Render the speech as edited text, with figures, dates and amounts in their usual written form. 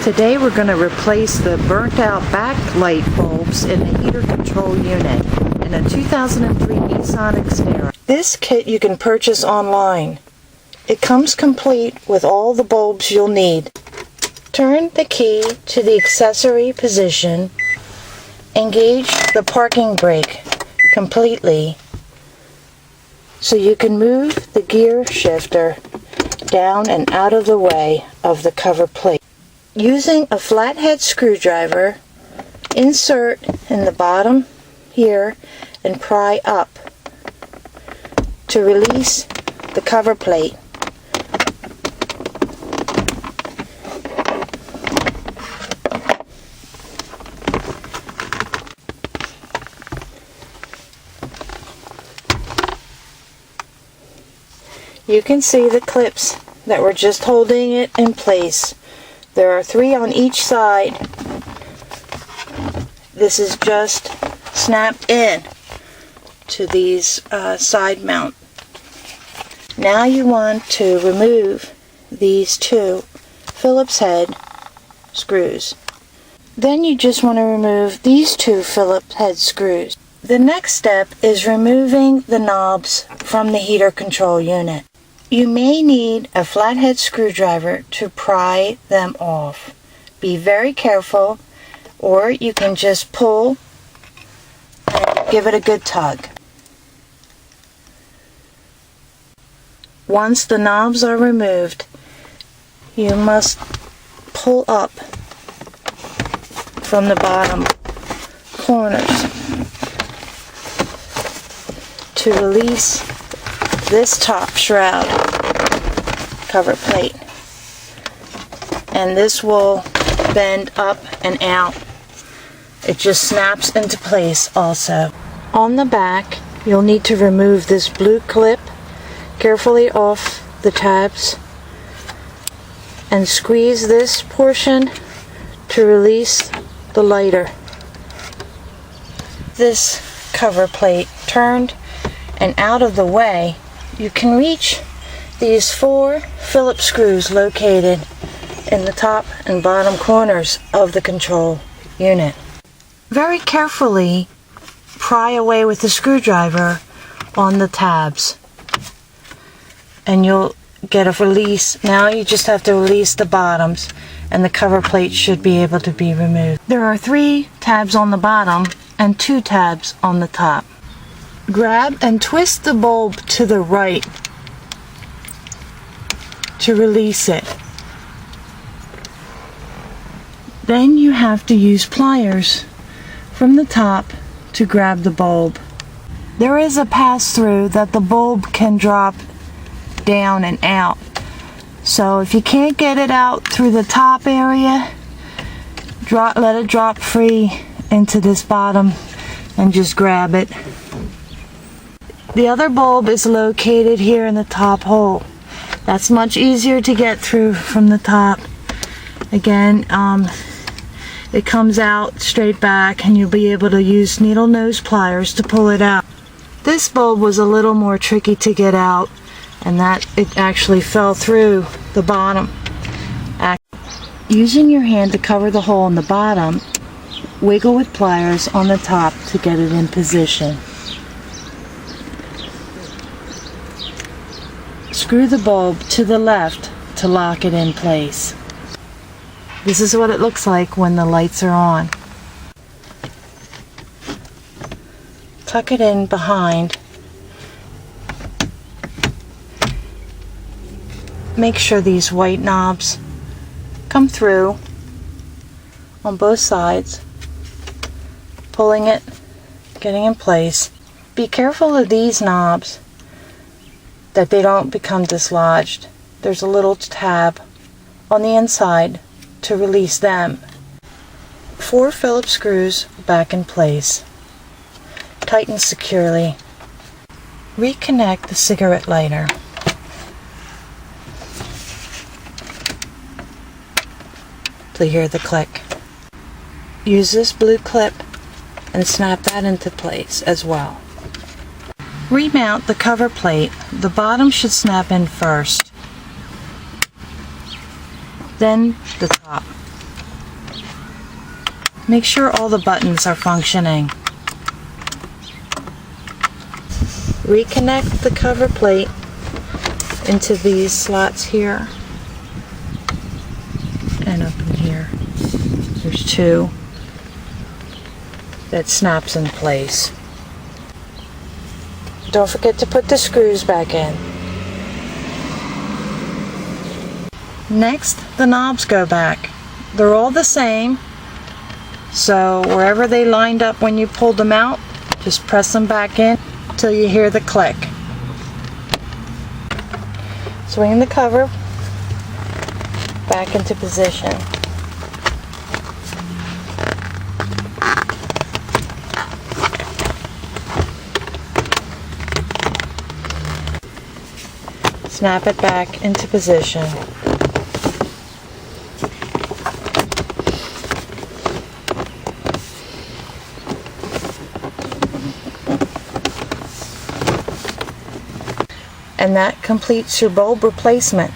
Today we're going to replace the burnt out backlight bulbs in the heater control unit in a 2003 Nissan Xterra. This kit you can purchase online. It comes complete with all the bulbs you'll need. Turn the key to the accessory position. Engage the parking brake completely so you can move the gear shifter down and out of the way of the cover plate. Using a flathead screwdriver, insert in the bottom here and pry up to release the cover plate. You can see the clips that were just holding it in place. There are 3 on each side. This is just snapped in to these side mount. Now you want to remove these 2 Phillips head screws. Then you just want to remove these 2 Phillips head screws. The next step is removing the knobs from the heater control unit. You may need a flathead screwdriver to pry them off. Be very careful, or you can just pull and give it a good tug. Once the knobs are removed, you must pull up from the bottom corners to release this top shroud cover plate, and this will bend up and out. It just snaps into place also. On the back, you'll need to remove this blue clip carefully off the tabs and squeeze this portion to release the lighter. This cover plate turned and out of the way, you can reach these 4 Phillips screws located in the top and bottom corners of the control unit. Very carefully pry away with the screwdriver on the tabs and you'll get a release. Now you just have to release the bottoms and the cover plate should be able to be removed. There are 3 tabs on the bottom and 2 tabs on the top. Grab and twist the bulb to the right to release it. Then you have to use pliers from the top to grab the bulb. There is a pass-through that the bulb can drop down and out. So if you can't get it out through the top area, let it drop free into this bottom and just grab it. The other bulb is located here in the top hole. That's much easier to get through from the top. Again, it comes out straight back and you'll be able to use needle nose pliers to pull it out. This bulb was a little more tricky to get out, and that it actually fell through the bottom. Using your hand to cover the hole in the bottom, wiggle with pliers on the top to get it in position. Screw the bulb to the left to lock it in place. This is what it looks like when the lights are on. Tuck it in behind. Make sure these white knobs come through on both sides. Pulling it, getting in place. Be careful of these knobs that they don't become dislodged. There's a little tab on the inside to release them. 4 Phillips screws back in place. Tighten securely. Reconnect the cigarette lighter. To hear the click. Use this blue clip and snap that into place as well. Remount the cover plate. The bottom should snap in first, then the top. Make sure all the buttons are functioning. Reconnect the cover plate into these slots here and up in here. There's two that snaps in place. Don't forget to put the screws back in. Next, the knobs go back. They're all the same, so wherever they lined up when you pulled them out, just press them back in till you hear the click. Swing the cover back into position. Snap it back into position. And that completes your bulb replacement.